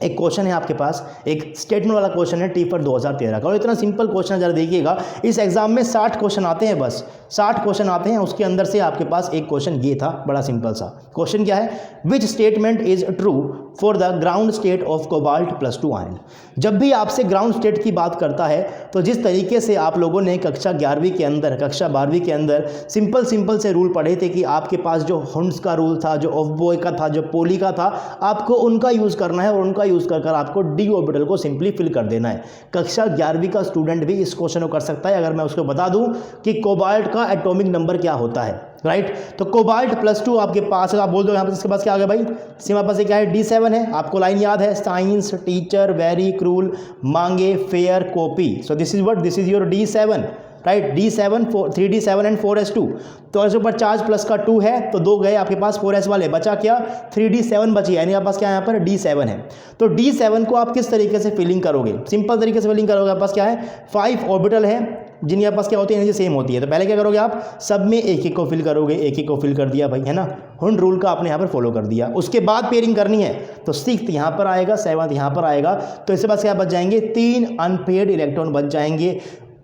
एक क्वेश्चन है आपके पास, एक स्टेटमेंट वाला क्वेश्चन है टी पर 2013 का, और इतना सिंपल क्वेश्चन है, जरा देखिएगा। इस एग्जाम में 60 क्वेश्चन आते हैं, बस 60 क्वेश्चन आते हैं, उसके अंदर से आपके पास एक क्वेश्चन ये था, बड़ा सिंपल सा क्वेश्चन। क्या है? Which statement is true for the ground state of cobalt +2 ion. जब भी आपसे ग्राउंड स्टेट की बात करता है तो जिस तरीके से आप लोगों ने कक्षा 11वीं के अंदर, कक्षा 12वीं के अंदर सिंपल से रूल पढ़े थे कि आपके पास जो हुंड्स का रूल था, जो ऑफबॉय का था, जो पोली का था, आपको उनका यूज़ करना है और उनका यूज़ कर आपको डी ऑर्बिटल को सिंपली फिल कर देना है। कक्षा 11वीं का स्टूडेंट भी इस क्वेश्चन को कर सकता है अगर मैं उसको बता दूं कि कोबाल्ट का एटॉमिक नंबर क्या होता है, राइट। तो कोबाल्ट +2 आपके पास है, आप बोल दो यहाँ पर इसके पास क्या आ गया भाई, सीमा पर से क्या है, D7 है। आपको लाइन याद है, साइंस टीचर वेरी क्रूल मांगे fair copy. So this is what, this is your D7, right. D7 3D7 and 4s2। तो इसके ऊपर चार्ज प्लस का 2 है, तो 2 गए आपके पास 4s वाले, बचा क्या, 3D7 बची, यानी आपके पास क्या है, यहाँ पर D7 है। तो D7 को आप किस तरीके से फिलिंग करोगे, सिंपल तरीके से फिलिंग करोगे। आपके पास क्या है, 5 ऑर्बिटल है जिनके पास क्या होती है, एनर्जी सेम होती है। तो पहले क्या करोगे, आप सब में एक एक को फिल करोगे, एक एक को फिल कर दिया भाई, है ना, हुंड रूल का आपने यहाँ पर फॉलो कर दिया। उसके बाद पेयरिंग करनी है, तो 6th यहाँ पर आएगा, 7th यहाँ पर आएगा, तो इसके पास क्या बच जाएंगे, 3 अनपेयर्ड इलेक्ट्रॉन बच जाएंगे,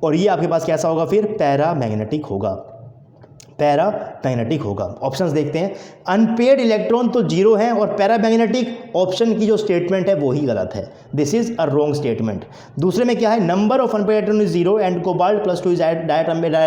और ये आपके पास कैसा होगा, फिर पैरामैग्नेटिक होगा, पैरामैग्नेटिक होगा। ऑप्शंस देखते हैं, अनपेयर्ड इलेक्ट्रॉन तो 0 है, और पैरामैग्नेटिक ऑप्शन की जो स्टेटमेंट है वो ही गलत है, this is a wrong statement. दूसरे में क्या है, number of unpaired electron is 0 and cobalt +2 is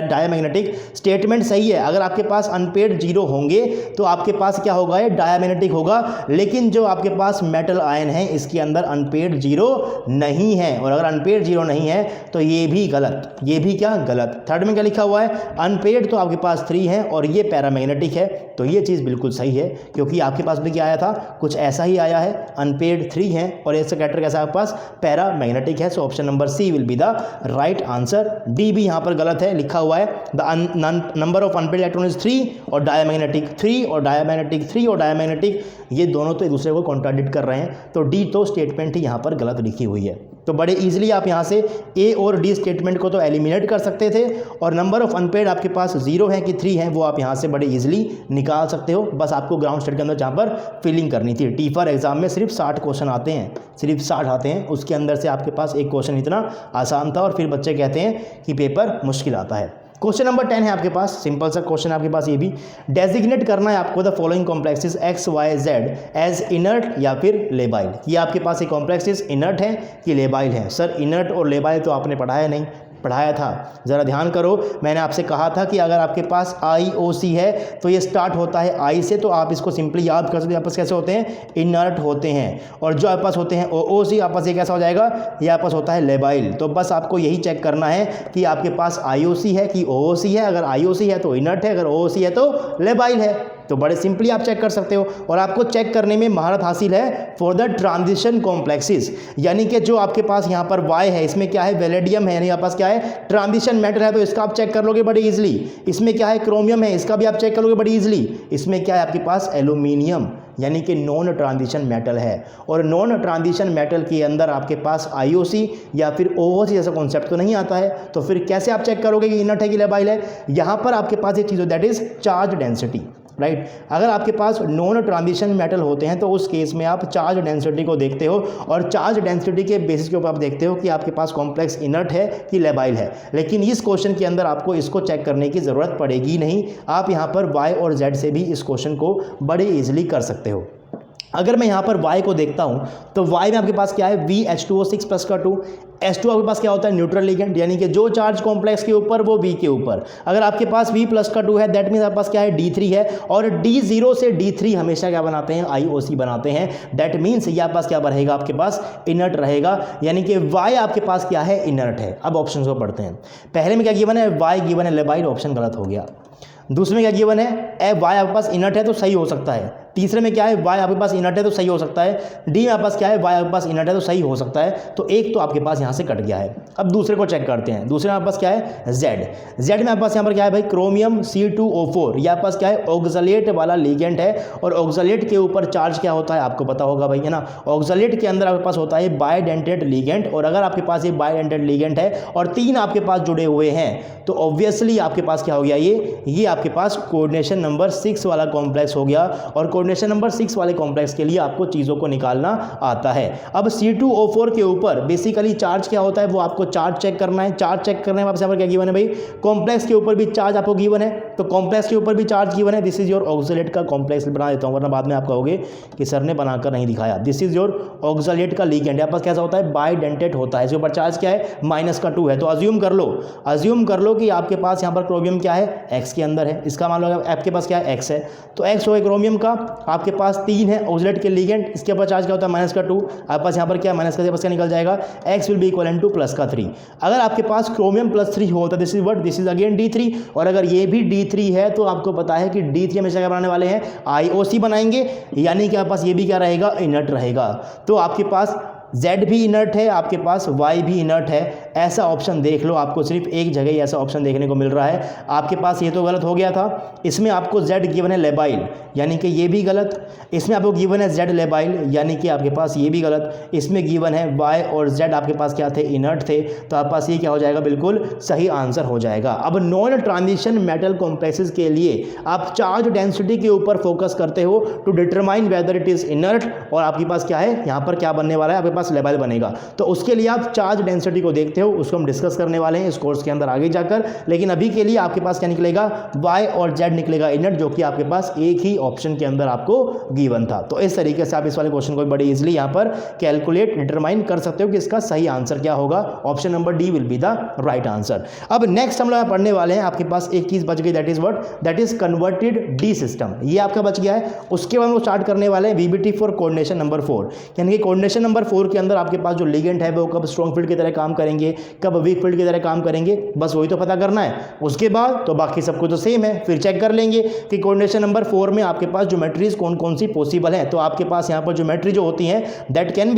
diamagnetic. Statement सही है, अगर आपके पास अनपेयर्ड 0 होंगे तो आपके पास क्या होगा, ये डायमैग्नेटिक होगा। लेकिन जो आपके पास मेटल आयन है इसके अंदर अनपेयर्ड 0 नहीं है, और अगर अनपेयर्ड 0 नहीं है तो ये भी गलत, ये भी क्या गलत। थर्ड में क्या लिखा हुआ है, अनपेयर्ड तो आपके पास 3 है और ये पैरामैग्नेटिक है, तो ये चीज़ बिल्कुल सही है, क्योंकि आपके पास भी क्या आया था, कुछ ऐसा ही आया है, अनपेयर्ड 3 है और इसका कैरेक्टर कैसा है आपके पास, पैरामैग्नेटिक है। So option number C will be the right answer. D भी यहाँ पर गलत है, लिखा हुआ है the number of unpaired electron is 3 और डायमैग्नेटिक 3 और डायमैग्नेटिक 3 और डायमैग्नेटिक, ये दोनों तो एक दूसरे को कॉन्ट्राडिक्ट कर रहे हैं, तो डी तो स्टेटमेंट ही यहाँ पर गलत लिखी हुई है। तो बड़े इजीली आप यहाँ से ए और डी स्टेटमेंट को तो एलिमिनेट कर सकते थे, और नंबर ऑफ अनपेयर्ड आपके पास 0 है कि 3 है वो आप यहाँ से बड़े इजीली निकाल सकते हो। बस आपको ग्राउंड स्टेट के अंदर जहाँ पर फिलिंग करनी थी। टीफर एग्जाम में सिर्फ 60 क्वेश्चन आते हैं, सिर्फ 60 आते हैं, उसके अंदर से आपके पास एक क्वेश्चन इतना आसान था और फिर बच्चे कहते हैं कि पेपर मुश्किल आता है। क्वेश्चन नंबर 10 है आपके पास, सिंपल सा क्वेश्चन आपके पास, ये भी डेजिग्नेट करना है आपको the following complexes X Y Z as inert या फिर लेबाइल। ये आपके पास ये कॉम्प्लेक्सेस इनर्ट है कि लेबाइल है। सर इनर्ट और लेबाइल तो आपने पढ़ाया नहीं, पढ़ाया था, ज़रा ध्यान करो। मैंने आपसे कहा था कि अगर आपके पास IOC है तो ये स्टार्ट होता है I से, तो आप इसको सिंपली याद कर सकते हैं। आपस कैसे होते हैं, इनर्ट होते हैं, और जो आपके पास होते हैं OOC, आपस ये कैसा हो जाएगा, ये आपस होता है लेबाइल। तो बस आपको यही चेक करना है कि आपके पास IOC है कि OOC है। अगर IOC है तो इनर्ट है, अगर OOC है तो लेबाइल है। तो बड़े सिंपली आप चेक कर सकते हो, और आपको चेक करने में महारत हासिल है फॉर द ट्रांजिशन कॉम्प्लेक्सेस, यानी कि जो आपके पास यहाँ पर Y है, इसमें क्या है, वेलेडियम है, यानी आपके पास क्या है, ट्रांजिशन मेटल है, तो इसका आप चेक कर लोगे बड़ी इजीली। इसमें क्या है, क्रोमियम है, इसका भी आप चेक कर लोगे बड़ी इजीली। इसमें क्या है आपके पास, एल्यूमिनियम, यानी कि नॉन ट्रांजिशन मेटल है, और नॉन ट्रांजिशन मेटल के अंदर आपके पास IOC या फिर OOC जैसा कॉन्सेप्ट तो नहीं आता है। तो फिर कैसे आप चेक करोगे कि इनर्ट है कि लेबाइल है। यहाँ पर आपके पास एक चीज़, that is charge density, right. अगर आपके पास नॉन ट्रांजिशन मेटल होते हैं तो उस केस में आप चार्ज डेंसिटी को देखते हो, और चार्ज डेंसिटी के बेसिस के ऊपर आप देखते हो कि आपके पास कॉम्प्लेक्स इनर्ट है कि लेबाइल है। लेकिन इस क्वेश्चन के अंदर आपको इसको चेक करने की ज़रूरत पड़ेगी नहीं, आप यहाँ पर Y और Z से भी इस क्वेश्चन को बड़े ईजिली कर सकते हो। अगर मैं यहाँ पर Y को देखता हूँ तो Y में आपके पास क्या है, VH2O6 + का 2, H2 आपके पास क्या होता है, न्यूट्रल लिगेंड, यानी कि जो चार्ज कॉम्प्लेक्स के ऊपर वो V के ऊपर। अगर आपके पास V + का 2 है, दैट मीन्स आपके पास क्या है, D3 है, और D0 से D3 हमेशा क्या बनाते हैं, IOC बनाते हैं। दैट मीन्स ये आपके पास क्या रहेगा, आपके पास इनर्ट रहेगा, यानी कि Y आपके पास क्या है, इनर्ट है। अब ऑप्शन को पढ़ते हैं। पहले में क्या गिवन है, Y गिवन है लेबाइल, ऑप्शन गलत हो गया। दूसरे में क्या गिवन है, Y आपके पास इनर्ट है तो सही हो सकता है। तीसरे में क्या है, Y आपके पास इनर्ट है तो सही हो सकता है। डी में आपके पास क्या है, Y आपके पास इनर्ट है तो सही हो सकता है। तो एक तो आपके पास यहाँ से कट गया है। अब दूसरे को चेक करते हैं। दूसरे में आपके पास क्या है, Z में आपके पास यहाँ पर क्या है भाई, क्रोमियम C2O4, ये आपके पास क्या है, ऑक्सलेट वाला लिगेंड है, और ऑक्सलेट के ऊपर चार्ज क्या होता है आपको पता होगा भाई, है ना। ऑक्सलेट के अंदर आपके पास होता है बाइडेंटेड लिगेंड, और अगर आपके पास ये बाइडेंटेड लिगेंड है और 3 आपके पास जुड़े हुए हैं तो ऑब्वियसली आपके पास क्या हो गया, ये आपके आपके पास कोऑर्डिनेशन नंबर 6 वाला कॉम्प्लेक्स हो गया और कोऑर्डिनेशन नंबर 6 वाले कॉम्प्लेक्स के लिए आपको चीज़ों को निकालना आता है। अब C2O4 के ऊपर बेसिकली चार्ज क्या होता है वो आपको चार्ज चेक करना है। चार्ज चेक करने में आपसे यहाँ पर क्या गिवन है भाई, कॉम्प्लेक्स के ऊपर भी चार्ज आपको गिवन है, तो कॉम्प्लेक्स के ऊपर भी चार्ज गिवन है। दिस इज योर ऑक्सलेट का कॉम्प्लेक्स बना देता हूँ वरना बाद में आप कहोगे कि सर ने बनाकर नहीं दिखाया। दिस इज योर ऑक्सलेट का लिगेंड, यहाँ पास कैसा होता है, बाइडेंटेट होता है। इसके ऊपर चार्ज क्या है, -2 है। तो अज्यूम कर लो कि आपके पास यहाँ पर क्रोमियम क्या है, x के अंदर है। इसका मान लो आपके पास क्या है, x है, तो x हो गया क्रोमियम का, आपके पास 3 है ऑक्सलेट के लिगेंड, इसके ऊपर चार्ज क्या होता है, -2। आपके पास यहाँ पर क्या माइनस का निकल जाएगा, x will be equal to +3। अगर आपके पास क्रोमियम +3 होता है this is what, this is again D3, और अगर ये भी D3 है तो आपको पता है कि D3 हमेशा क्या बनाने वाले हैं, IOC बनाएंगे, यानी कि आपके पास ये भी क्या रहेगा, इनर्ट रहेगा। तो आपके पास Z भी इनर्ट है, आपके पास Y भी इनर्ट है। ऐसा ऑप्शन देख लो, आपको सिर्फ एक जगह ही ऐसा ऑप्शन देखने को मिल रहा है। आपके पास ये तो गलत हो गया था, इसमें आपको Z गिवन है लेबाइल, यानी कि ये भी गलत। इसमें आपको गिवन है Z लेबाइल, यानी कि आपके पास ये भी गलत। इसमें गिवन है Y और Z आपके पास क्या थे, इनर्ट थे, तो आपके पास ये क्या हो जाएगा, बिल्कुल सही आंसर हो जाएगा। अब नॉन ट्रांजिशन मेटल कॉम्प्लेक्सेस के लिए आप चार्ज डेंसिटी के ऊपर फोकस करते हो to determine whether it is inert, और आपके पास क्या है, यहाँ पर क्या बनने वाला है, आपके पास लेबाइल बनेगा। तो उसके लिए आप चार्ज डेंसिटी को देखते हो, उसको हम डिस्कस करने वाले हैं इस कोर्स के अंदर आगे जाकर। लेकिन अभी के लिए आपके पास क्या निकलेगा, Y और Z निकलेगा इनर्ट, जो कि आपके पास एक ही ऑप्शन के अंदर आपको गिवन था। तो इस तरीके से आप इस वाले क्वेश्चन को बड़ी इजीली यहाँ पर कैलकुलेट डिटरमाइन कर सकते हो कि इसका सही आंसर क्या होगा। Option number D will be the right answer. अब नेक्स्ट हम लोग पढ़ने वाले हैं, आपके पास एक चीज बच गई, that is what, that is converted D system. ये आपका बच गया है। उसके बाद हम स्टार्ट करने वाले हैं VBT फॉर कोऑर्डिनेशन नंबर 4, यानी कि कोऑर्डिनेशन नंबर 4 के अंदर आपके पास जो लिगेंड है वो कब स्ट्रॉन्ग फील्ड की तरह काम करेंगे, कब वीक फील्ड की तरह काम करेंगे, बस वही तो पता करना है। उसके बाद तो बाकी सब कुछ तो सेम है। फिर चेक कर लेंगे कि कोऑर्डिनेशन नंबर 4 में आपके पास ज्योमेट्रीज कौन कौन सी पॉसिबल है। तो आपके पास यहाँ पर ज्योमेट्री जो होती है that can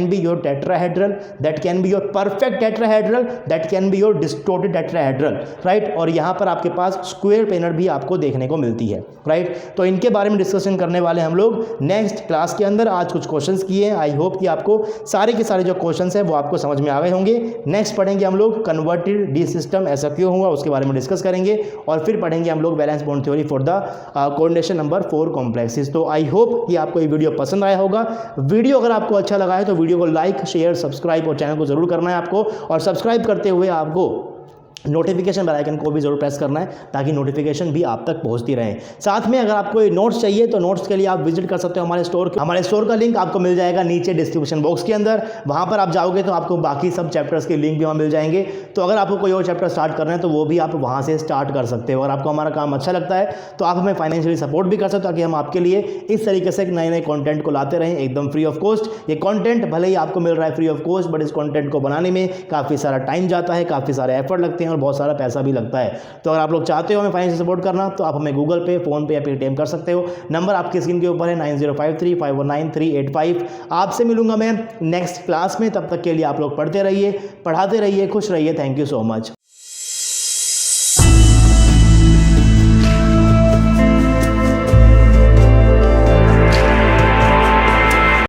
be your tetrahedral, that can be your perfect tetrahedral, that can be your distorted tetrahedral, right. और यहाँ पर आपके पास स्क्वायर प्लेनर भी आपको देखने को मिलती है, राइट। तो इनके बारे में डिस्कशन करने वाले हम लोग नेक्स्ट क्लास के अंदर। आज कुछ क्वेश्चंस किए हैं, आई होप कि आपको सारे के सारे जो क्वेश्चंस हैं वो आपको समझ में आ गए होंगे। नेक्स्ट पढ़ेंगे हम लोग कन्वर्टेड डी सिस्टम, ऐसा क्यों हुआ उसके बारे में डिस्कस करेंगे, और फिर पढ़ेंगे हम लोग valence bond theory for the coordination number 4 complexes. तो आई होप कि आपको ये वीडियो पसंद आया होगा। वीडियो अगर आपको अच्छा लगा है तो वीडियो को लाइक, शेयर, सब्सक्राइब और चैनल को जरूर करना है आपको, और सब्सक्राइब करते हुए आपको नोटिफिकेशन बेल आइकन को भी जरूर प्रेस करना है ताकि नोटिफिकेशन भी आप तक पहुंचती रहे। साथ में अगर आपको नोट्स चाहिए तो नोट्स के लिए आप विजिट कर सकते हो हमारे स्टोर का लिंक आपको मिल जाएगा नीचे डिस्क्रिप्शन बॉक्स के अंदर। वहां पर आप जाओगे तो आपको बाकी सब चैप्टर्स के लिंक भी वहाँ मिल जाएंगे। तो अगर आपको कोई और चैप्टर स्टार्ट करना है तो वो भी आप वहाँ से स्टार्ट कर सकते हो। अगर आपको हमारा काम अच्छा लगता है तो आप हमें फाइनेंशियली सपोर्ट भी कर सकते हो ताकि हम आपके लिए इस तरीके से नए नए कॉन्टेंट को लाते रहें एकदम फ्री ऑफ कॉस्ट। ये कॉन्टेंट भले ही आपको मिल रहा है फ्री ऑफ कॉस्ट, बट इस कॉन्टेंट को बनाने में काफ़ी सारा टाइम जाता है, काफ़ी सारे एफर्ट लगते हैं और बहुत सारा पैसा लगता है। तो अगर आप लोग चाहते हो हमें फाइनेंशियल सपोर्ट करना तो आप हमें गूगल पे, फोन पे या पेटीएम कर सकते हो। नंबर आपकी स्क्रीन के ऊपर है 9053519385। आपसे मिलूंगा मैं नेक्स्ट क्लास में, तब तक के लिए आप लोग पढ़ते रहिए, पढ़ाते रहिए, खुश रहिए। Thank you so much.